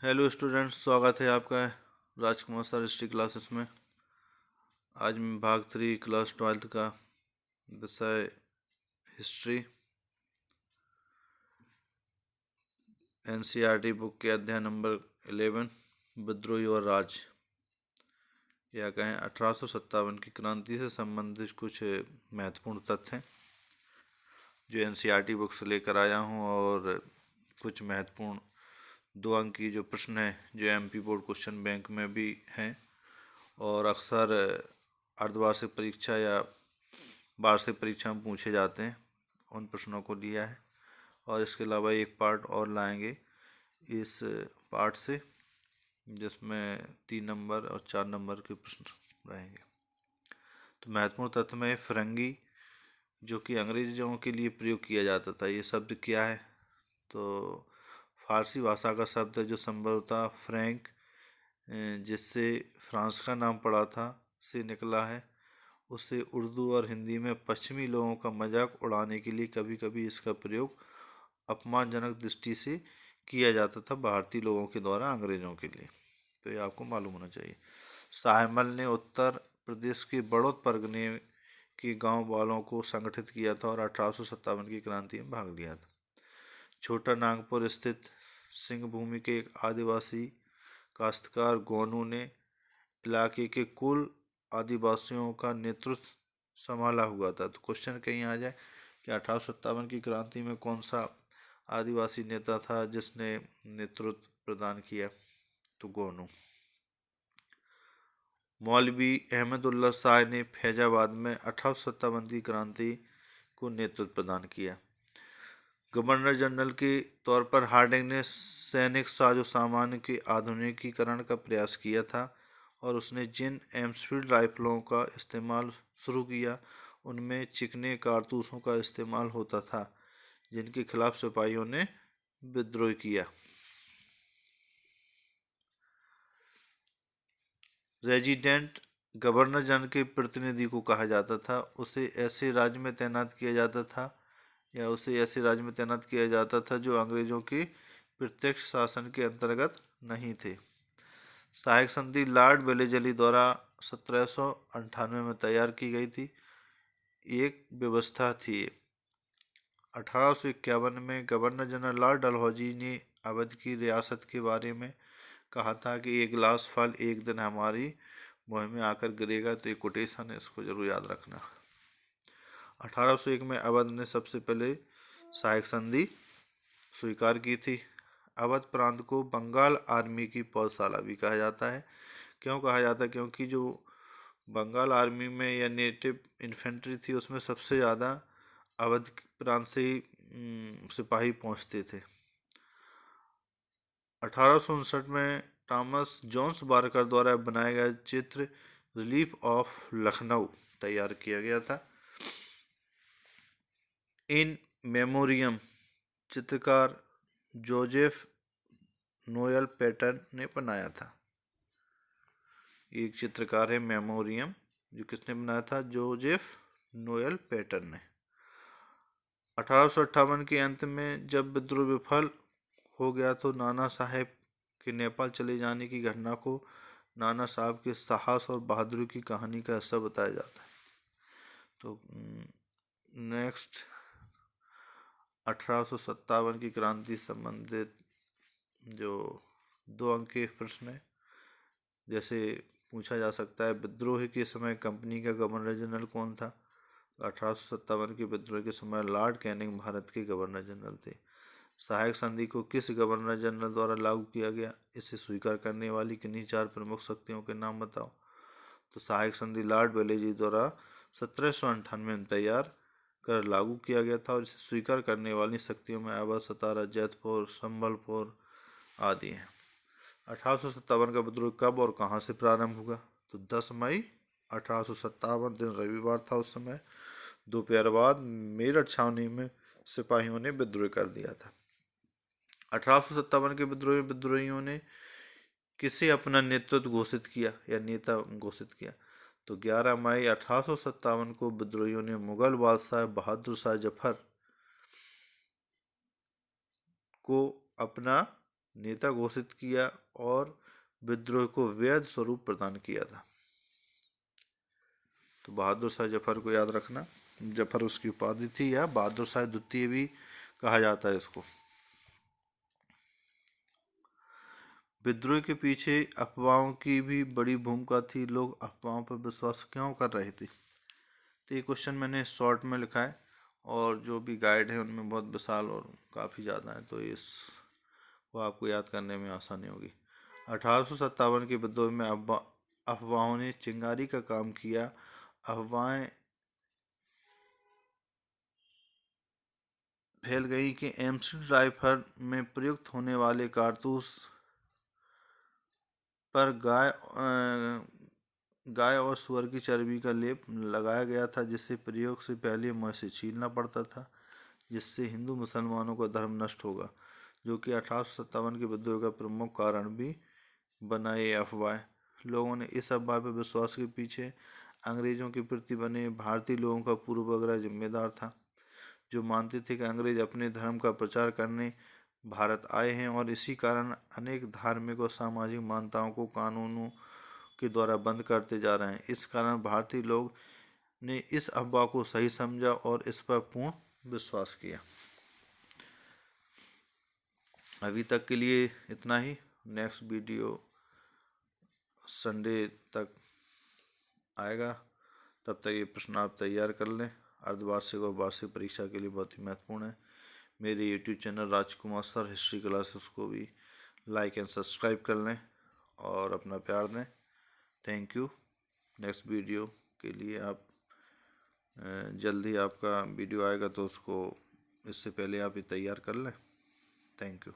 Hello students, स्वागत है आपका राजकुमार सर हिस्ट्री क्लासेस में। आज मैं भाग 3 क्लास 12th का विषय हिस्ट्री एनसीईआरटी बुक के अध्याय नंबर 11 विद्रोही और राज, या कहें 1857 की क्रांति से संबंधित कुछ महत्वपूर्ण तथ्य हैं जो एनसीईआरटी बुक से लेकर आया हूं, और कुछ महत्वपूर्ण 2 अंक की जो प्रश्न हैं जो एमपी बोर्ड क्वेश्चन बैंक में भी हैं और अक्सर अर्धवार्षिक परीक्षा या वार्षिक परीक्षा में पूछे जाते हैं, उन प्रश्नों को लिया है। और इसके अलावा एक पार्ट और लाएंगे इस पार्ट से, जिसमें 3 नंबर और 4 नंबर के प्रश्न रहेंगे। तो महत्वपूर्ण तथ्य में फिरंगी, जो कि अंग्रेजों के लिए प्रयोग किया जाता था, ये शब्द क्या है? तो फारसी भाषा का शब्द है जो संभवतः फ्रैंक, जिससे फ्रांस का नाम पड़ा था, से निकला है। उसे उर्दू और हिंदी में पश्चिमी लोगों का मजाक उड़ाने के लिए कभी कभी इसका प्रयोग अपमानजनक दृष्टि से किया जाता था भारतीय लोगों के द्वारा अंग्रेजों के लिए। तो ये आपको मालूम होना चाहिए। साहिमल ने उत्तर प्रदेश के बड़ौद परगने के गांव वालों को संगठित किया था और 1857 की क्रांति में भाग लिया था। छोटा नागपुर स्थित सिंह भूमि के एक आदिवासी काश्तकार गोनू ने इलाके के कुल आदिवासियों का नेतृत्व संभाला हुआ था। तो क्वेश्चन कहीं आ जाए कि 1857 की क्रांति में कौन सा आदिवासी नेता था जिसने नेतृत्व प्रदान किया? तो गोनू। मौलवी अहमदुल्ला शाह ने फैजाबाद में 1857 की क्रांति को नेतृत्व प्रदान किया। गवर्नर जनरल के तौर पर हार्डिंग ने सैनिक साजो सामान के आधुनिकीकरण का प्रयास किया था और उसने जिन एम्सफील्ड राइफलों का इस्तेमाल शुरू किया उनमें चिकने कारतूसों का इस्तेमाल होता था, जिनके खिलाफ सिपाहियों ने विद्रोह किया। रेजिडेंट गवर्नर जनरल के प्रतिनिधि को कहा जाता था। उसे ऐसे राज्य में तैनात किया जाता था उसे ऐसे राज्य में तैनात किया जाता था जो अंग्रेजों के प्रत्यक्ष शासन के अंतर्गत नहीं थे। सहायक संधि लॉर्ड वेलेस्ली द्वारा 1798 में तैयार की गई थी। एक व्यवस्था थी। 1851 में गवर्नर जनरल लॉर्ड डलहौजी ने अवध की रियासत के बारे में कहा था कि एक गिलास फल एक दिन हमारी मुहिम में आकर गिरेगा। तो ये कोटेशन है, इसको जरूर याद रखना। 1801 में अवध ने सबसे पहले सहायक संधि स्वीकार की थी। अवध प्रांत को बंगाल आर्मी की पौधशाला भी कहा जाता है। क्यों कहा जाता है? क्योंकि जो बंगाल आर्मी में या नेटिव इन्फेंट्री थी उसमें सबसे ज़्यादा अवध प्रांत से ही सिपाही पहुंचते थे। 1859 में थॉमस जॉन्स बारकर द्वारा बनाया गया चित्र रिलीफ ऑफ लखनऊ तैयार किया गया था। इन मेमोरियम चित्रकार जोसेफ नोएल पैटर्न ने बनाया था। एक चित्रकार है मेमोरियम, जो किसने बनाया था? जोसेफ नोएल पैटर्न ने। 1858 के अंत में जब विद्रोह विफल हो गया तो नाना साहेब के नेपाल चले जाने की घटना को नाना साहब के साहस और बहादुरी की कहानी का हिस्सा बताया जाता है। तो नेक्स्ट 1857 की क्रांति संबंधित जो 2 अंक के प्रश्न है, जैसे पूछा जा सकता है विद्रोह के समय कंपनी का गवर्नर जनरल कौन था? 1857 के विद्रोह के समय लॉर्ड कैनिंग भारत के गवर्नर जनरल थे। सहायक संधि को किस गवर्नर जनरल द्वारा लागू किया गया? इसे स्वीकार करने वाली किन्हीं 4 प्रमुख शक्तियों के नाम बताओ। तो सहायक संधि लॉर्ड वेलेस्ली द्वारा 1798 में तैयार कर लागू किया गया था और इसे स्वीकार करने वाली शक्तियों में अवध, सतारा, जैतपुर, संबलपुर आदि हैं। 1857 का विद्रोह कब और कहां से प्रारंभ हुआ? तो 10 मई 1857 दिन रविवार था। उस समय दोपहर बाद मेरठ छावनी में सिपाहियों ने विद्रोह कर दिया था। 1857 के विद्रोहियों ने किसे अपना नेतृत्व घोषित किया या नेता घोषित किया? तो 11 मई 1857 को विद्रोहियों ने मुगल बादशाह बहादुर शाह जफर को अपना नेता घोषित किया और विद्रोह को वैध स्वरूप प्रदान किया था। तो बहादुर शाह जफर को याद रखना, जफर उसकी उपाधि थी, या बहादुर शाह द्वितीय भी कहा जाता है इसको। विद्रोह के पीछे अफवाहों की भी बड़ी भूमिका थी। लोग अफवाहों पर विश्वास क्यों कर रहे थे? तो ये क्वेश्चन मैंने शॉर्ट में लिखा है, और जो भी गाइड है उनमें बहुत विशाल और काफ़ी ज़्यादा है, तो इसको आपको याद करने में आसानी होगी। 1857 के विद्रोह में अफवाहों ने चिंगारी का काम किया। अफवाहें फैल गई कि एम60 राइफल में प्रयुक्त होने वाले कारतूस पर गाय और सूअर की चर्बी का लेप लगाया गया था, जिससे प्रयोग से पहले मुंह से छीलना पड़ता था, जिससे हिंदू मुसलमानों का धर्म नष्ट होगा, जो कि 1857 के विद्रोह का प्रमुख कारण भी बना। ये अफवाह, लोगों ने इस अफवाह पर विश्वास के पीछे अंग्रेजों के प्रति बने भारतीय लोगों का पूर्वाग्रह जिम्मेदार था, जो मानते थे कि अंग्रेज अपने धर्म का प्रचार करने भारत आए हैं, और इसी कारण अनेक धार्मिक और सामाजिक मान्यताओं को कानूनों के द्वारा बंद करते जा रहे हैं। इस कारण भारतीय लोग ने इस अफवाह को सही समझा और इस पर पूर्ण विश्वास किया। अभी तक के लिए इतना ही। नेक्स्ट वीडियो संडे तक आएगा, तब तक ये प्रश्न आप तैयार कर लें। अर्धवार्षिक और वार्षिक परीक्षा के लिए बहुत ही महत्वपूर्ण है। मेरे यूट्यूब चैनल राजकुमार सर हिस्ट्री क्लासेस को भी लाइक एंड सब्सक्राइब कर लें और अपना प्यार दें। Thank you. नेक्स्ट वीडियो के लिए आप जल्दी आपका वीडियो आएगा, तो उसको इससे पहले आप ये तैयार कर लें। Thank you.